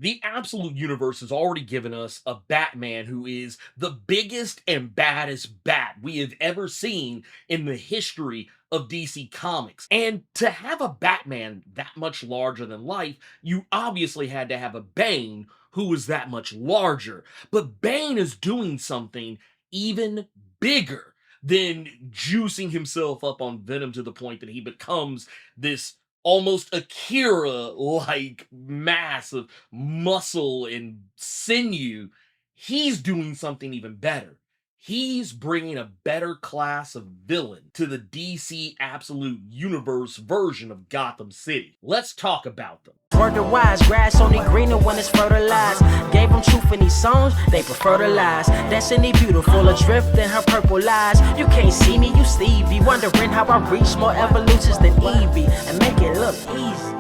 The Absolute Universe has already given us a Batman who is the biggest and baddest bat we have ever seen in the history of DC Comics. And to have a Batman that much larger than life, you obviously had to have a Bane who was that much larger. But Bane is doing something even bigger than juicing himself up on Venom to the point that he becomes this almost Akira like mass of muscle and sinew. He's doing something even better. He's bringing a better class of villain to the DC Absolute Universe version of Gotham City. Let's talk about them. Word to wise, grass only greener when it's fertilized. Gave them truth in these songs, they prefer to lies. Destiny beautiful, adrift in her purple eyes. You can't see me, you Stevie, wondering how I reach more evolutions than Evie and make it look easy.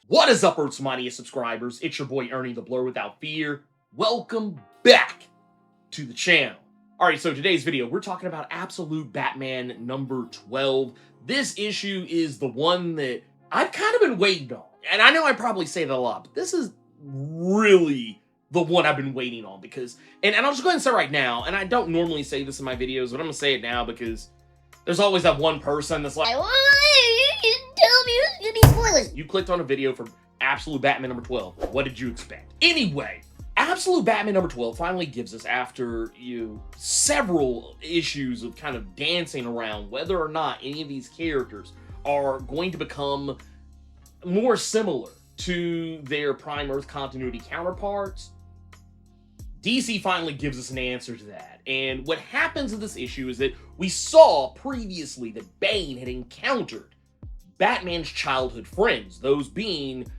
What is up, Earth's mightiest subscribers? It's your boy Ernie, the Blerd Without Fear. Welcome back to the channel. Alright, so today's video, we're talking about Absolute Batman number 12. This issue is the one that I've kind of been waiting on. And I know I probably say that a lot, but this is really the one I've been waiting on because, and I'll just go ahead and say right now, and I don't normally say this in my videos, but I'm going to say it now because there's always that one person that's like, Tell me who's gonna be spoilers. you clicked on a video for Absolute Batman number 12. What did you expect? Anyway, Absolute Batman number 12 finally gives us, after several issues of kind of dancing around whether or not any of these characters are going to become more similar to their Prime Earth continuity counterparts, DC finally gives us an answer to that. And what happens in this issue is that we saw previously that Bane had encountered Batman's childhood friends, those being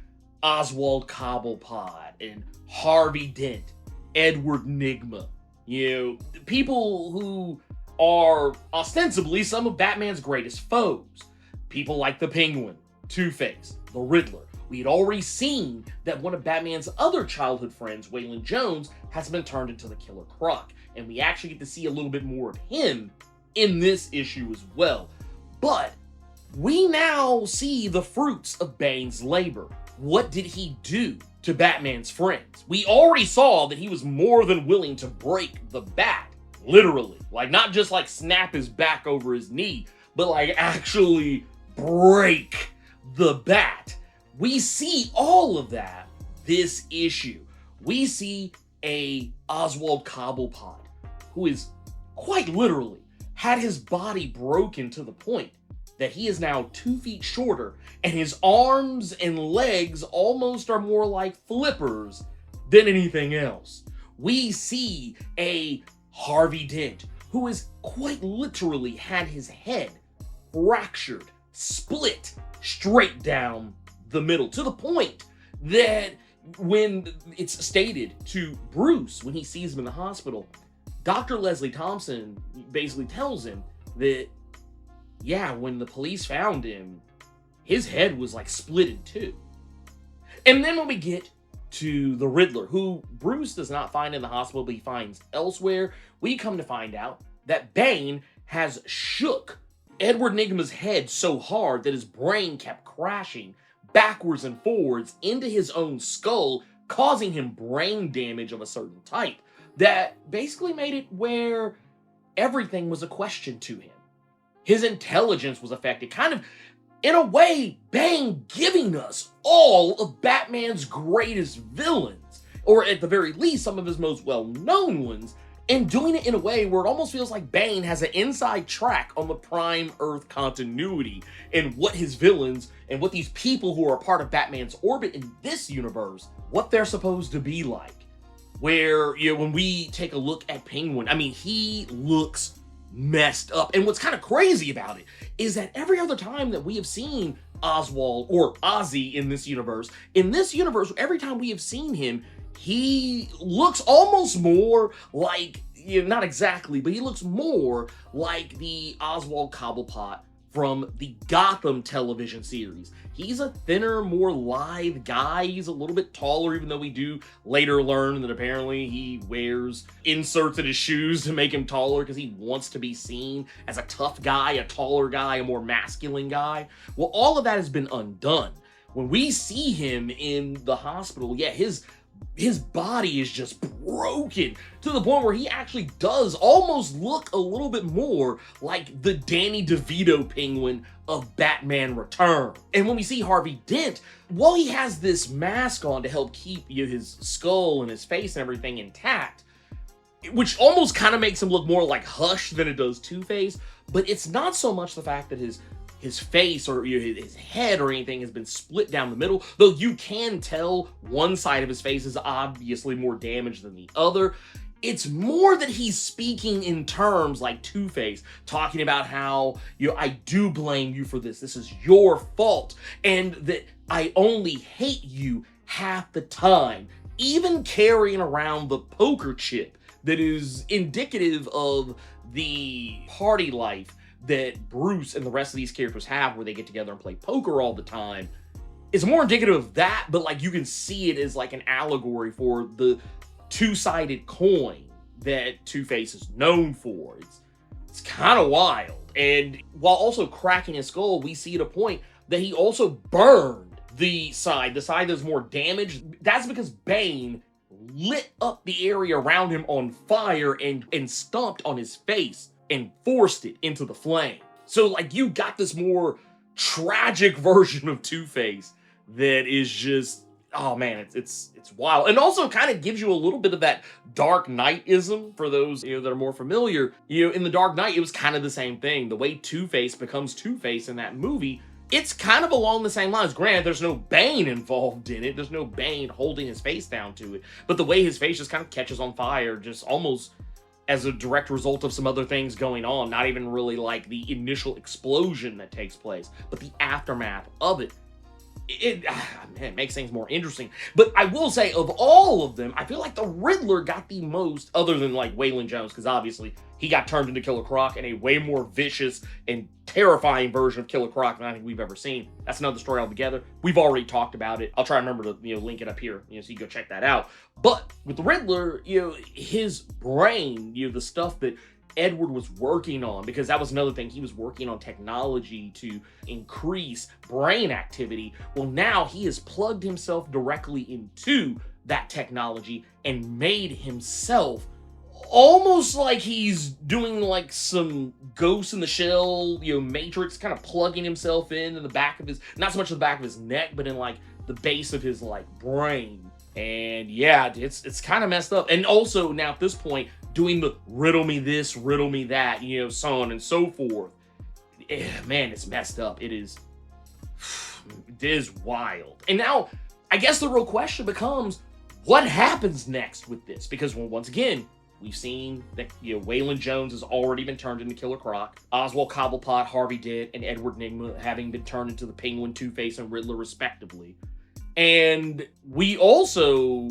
Oswald Cobblepot and Harvey Dent, Edward Nygma, people who are ostensibly some of Batman's greatest foes. People like the Penguin, Two-Face, the Riddler. We had already seen that one of Batman's other childhood friends, Waylon Jones, has been turned into the Killer Croc, and we actually get to see a little bit more of him in this issue as well. But we now see the fruits of Bane's labor. What did he do to Batman's friends? We already saw that he was more than willing to break the bat, literally. Like, not just like snap his back over his knee, but like actually break the bat. We see all of that this issue. We see a Oswald Cobblepot who is quite literally had his body broken to the point that he is now 2 feet shorter, and his arms and legs almost are more like flippers than anything else. We see a Harvey Dent who has quite literally had his head fractured, split straight down the middle, to the point that when it's stated to Bruce when he sees him in the hospital, Dr. Leslie Thompson basically tells him that, yeah, when the police found him, his head was like split in two. And then when we get to the Riddler, who Bruce does not find in the hospital, but he finds elsewhere, we come to find out that Bane has shook Edward Nygma's head so hard that his brain kept crashing backwards and forwards into his own skull, causing him brain damage of a certain type that basically made it where everything was a question to him. His intelligence was affected, kind of, in a way, Bane giving us all of Batman's greatest villains, or at the very least, some of his most well-known ones, and doing it in a way where it almost feels like Bane has an inside track on the Prime Earth continuity and what his villains and what these people who are a part of Batman's orbit in this universe, what they're supposed to be like. Where, when we take a look at Penguin, I mean, he looks messed up. And what's kind of crazy about it is that every other time that we have seen Oswald or Ozzy in this universe, every time we have seen him, he looks almost more like, not exactly, but he looks more like the Oswald Cobblepot from the Gotham television series. He's a thinner, more lithe guy. He's a little bit taller, even though we do later learn that apparently he wears inserts in his shoes to make him taller because he wants to be seen as a tough guy, a taller guy, a more masculine guy. Well, all of that has been undone. when we see him in the hospital, yeah, his body is just broken to the point where he actually does almost look a little bit more like the Danny DeVito Penguin of Batman Return. And when we see Harvey Dent, while he has this mask on to help keep his skull and his face and everything intact, which almost kind of makes him look more like Hush than it does Two-Face, but it's not so much the fact that his face or his head or anything has been split down the middle, though you can tell one side of his face is obviously more damaged than the other. It's more that he's speaking in terms like Two-Face, talking about how, I do blame you for this. This is your fault. And that I only hate you half the time. Even carrying around the poker chip that is indicative of the party life that Bruce and the rest of these characters have, where they get together and play poker all the time, is more indicative of that, but like you can see it as like an allegory for the two-sided coin that Two-Face is known for. It's kind of wild. And while also cracking his skull, we see at a point that he also burned the side that's more damaged. That's because Bane lit up the area around him on fire and stomped on his face and forced it into the flame. So like you got this more tragic version of Two-Face that is just, oh man, it's wild. And also kind of gives you a little bit of that Dark Knight-ism for those that are more familiar. In the Dark Knight, it was kind of the same thing. The way Two-Face becomes Two-Face in that movie, it's kind of along the same lines. Granted, there's no Bane involved in it. There's no Bane holding his face down to it. But the way his face just kind of catches on fire, just almost as a direct result of some other things going on. Not even really like the initial explosion that takes place, but the aftermath of it. It makes things more interesting. But I will say, of all of them, I feel like the Riddler got the most, other than like Waylon Jones, because obviously he got turned into Killer Croc in a way more vicious and terrifying version of Killer Croc than I think we've ever seen. That's another story altogether. We've already talked about it. I'll try to remember to link it up here, so you can go check that out. But with the Riddler, his brain, the stuff that Edward was working on, because that was another thing, he was working on technology to increase brain activity. Well, now he has plugged himself directly into that technology and made himself almost like he's doing like some Ghost in the Shell, Matrix, kind of plugging himself in the back of his, not so much the back of his neck, but in like the base of his like brain. And yeah, it's kind of messed up. And also now at this point, doing the riddle me this, riddle me that, so on and so forth. Man, it's messed up. It is wild. And now, I guess the real question becomes, what happens next with this? Because once again, we've seen that Waylon Jones has already been turned into Killer Croc. Oswald Cobblepot, Harvey Dent, and Edward Nygma having been turned into the Penguin, Two-Face, and Riddler respectively. And we also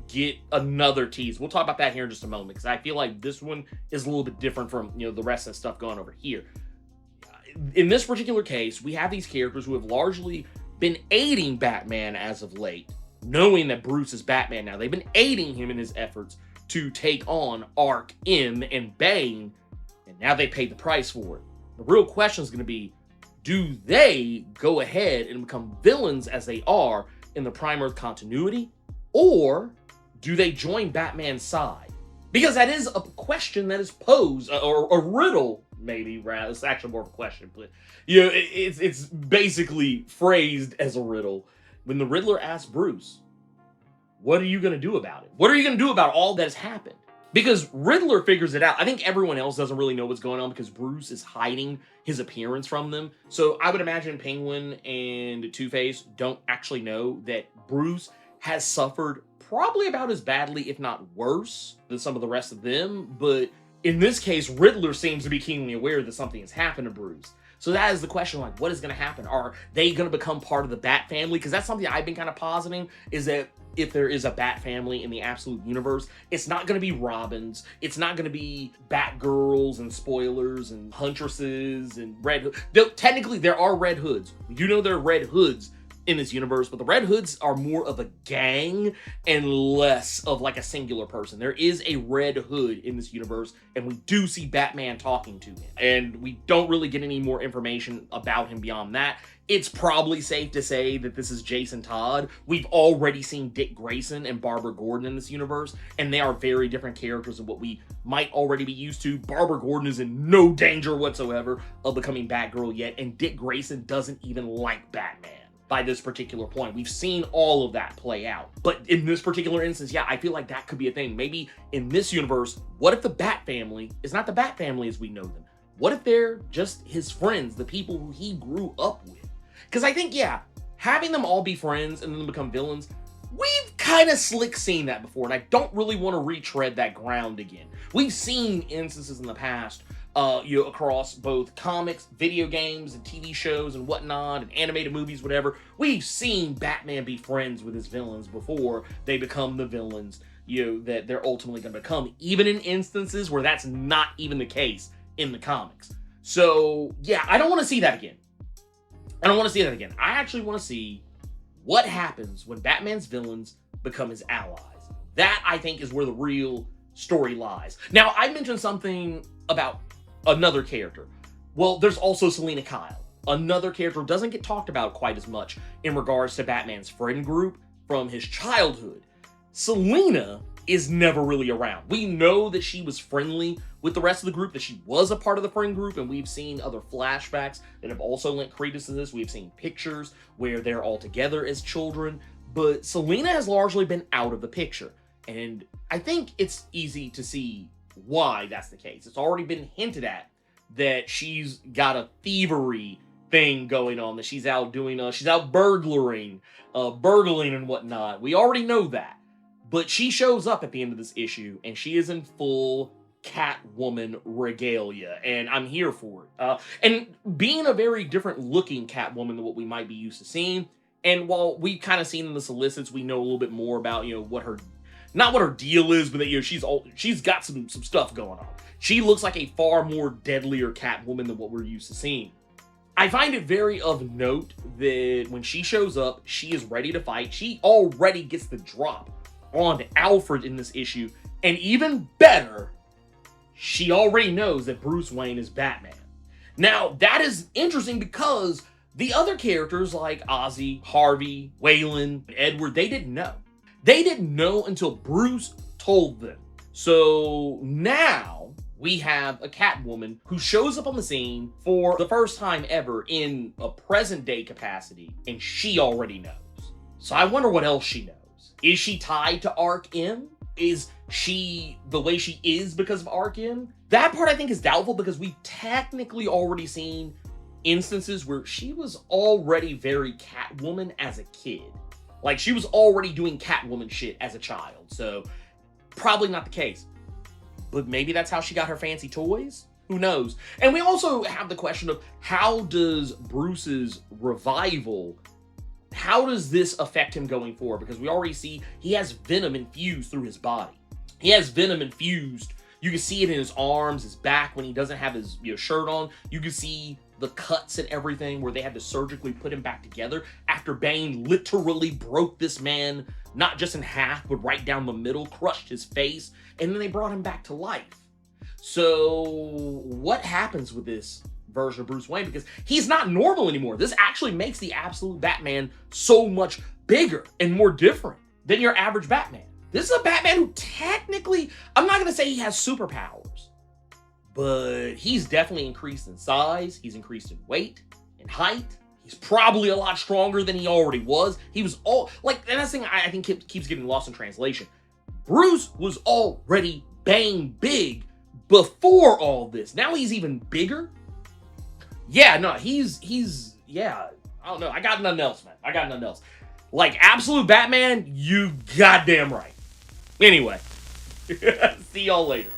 get another tease. We'll talk about that here in just a moment, because I feel like this one is a little bit different from the rest of the stuff going over here. In this particular case, we have these characters who have largely been aiding Batman as of late, knowing that Bruce is Batman now. They've been aiding him in his efforts to take on Ark, M, and Bane, and now they paid the price for it. The real question is going to be, do they go ahead and become villains as they are in the Prime Earth continuity, or do they join Batman's side? Because that is a question that is posed, or a riddle, maybe, rather. It's actually more of a question, but it's basically phrased as a riddle. When the Riddler asks Bruce, what are you going to do about it? What are you going to do about all that has happened? Because Riddler figures it out. I think everyone else doesn't really know what's going on because Bruce is hiding his appearance from them. So I would imagine Penguin and Two-Face don't actually know that Bruce has suffered probably about as badly, if not worse, than some of the rest of them. But in this case, Riddler seems to be keenly aware that something has happened to Bruce. So that is the question, like, what is going to happen? Are they going to become part of the Bat family? Because that's something I've been kind of positing, is that if there is a Bat family in the absolute universe, it's not going to be Robins. It's not going to be Batgirls and Spoilers and Huntresses and Red Hoods. Technically, there are Red Hoods. We do know there are Red Hoods in this universe, but the Red Hoods are more of a gang and less of like a singular person. There is a Red Hood in this universe, and we do see Batman talking to him. And we don't really get any more information about him beyond that. it's probably safe to say that this is Jason Todd. We've already seen Dick Grayson and Barbara Gordon in this universe, and they are very different characters than what we might already be used to. Barbara Gordon is in no danger whatsoever of becoming Batgirl yet, and Dick Grayson doesn't even like Batman by this particular point. We've seen all of that play out. But in this particular instance, yeah, I feel like that could be a thing. Maybe in this universe, what if the Bat family is not the Bat family as we know them? What if they're just his friends, the people who he grew up with? Because I think, yeah, having them all be friends and then become villains, we've kind of slick seen that before, and I don't really want to retread that ground again. We've seen instances in the past, across both comics, video games, and TV shows and whatnot, and animated movies, whatever. We've seen Batman be friends with his villains before they become the villains, that they're ultimately going to become, even in instances where that's not even the case in the comics. So, yeah, I don't want to see that again. I actually want to see what happens when Batman's villains become his allies. That, I think, is where the real story lies. Now, I mentioned something about another character. Well, there's also Selina Kyle. Another character who doesn't get talked about quite as much in regards to Batman's friend group from his childhood. Selina is never really around. We know that she was friendly with the rest of the group, that she was a part of the friend group, and we've seen other flashbacks that have also lent credence to this. We've seen pictures where they're all together as children, but Selina has largely been out of the picture, and I think it's easy to see why that's the case. It's already been hinted at that she's got a thievery thing going on, that she's out doing, she's out burgling and whatnot. We already know that. But she shows up at the end of this issue, and she is in full Catwoman regalia, and I'm here for it. And being a very different looking Catwoman than what we might be used to seeing, and while we've kind of seen in the solicits, we know a little bit more about, what her, not what her deal is, but that, she's got some stuff going on. She looks like a far more deadlier Catwoman than what we're used to seeing. I find it very of note that when she shows up, she is ready to fight. She already gets the drop on Alfred in this issue, and even better, she already knows that Bruce Wayne is Batman. Now, that is interesting because the other characters like Ozzy, Harvey, Waylon, Edward, they didn't know. They didn't know until Bruce told them. So now we have a Catwoman who shows up on the scene for the first time ever in a present-day capacity, and she already knows. So I wonder what else she knows. Is she tied to Arc M? Is she the way she is because of Arc M? That part I think is doubtful because we've technically already seen instances where she was already very Catwoman as a kid. Like, she was already doing Catwoman shit as a child, so probably not the case. But maybe that's how she got her fancy toys? Who knows? And we also have the question of how does Bruce's revival, how does this affect him going forward? Because we already see he has venom infused through his body. He has venom infused. You can see it in his arms, his back when he doesn't have his shirt on. You can see the cuts and everything where they had to surgically put him back together after Bane literally broke this man, not just in half, but right down the middle, crushed his face, and then they brought him back to life. So what happens with this version of Bruce Wayne? Because he's not normal anymore. This actually makes the absolute Batman so much bigger and more different than your average Batman. This is a Batman who technically, I'm not going to say he has superpowers, but he's definitely increased in size. He's increased in weight, in height. He's probably a lot stronger than he already was. He was and that's the thing I think keeps getting lost in translation. Bruce was already bang big before all this. Now he's even bigger. Yeah, no, yeah, I don't know. I got nothing else, man. I got nothing else. Like, absolute Batman, you goddamn right. Anyway, see y'all later.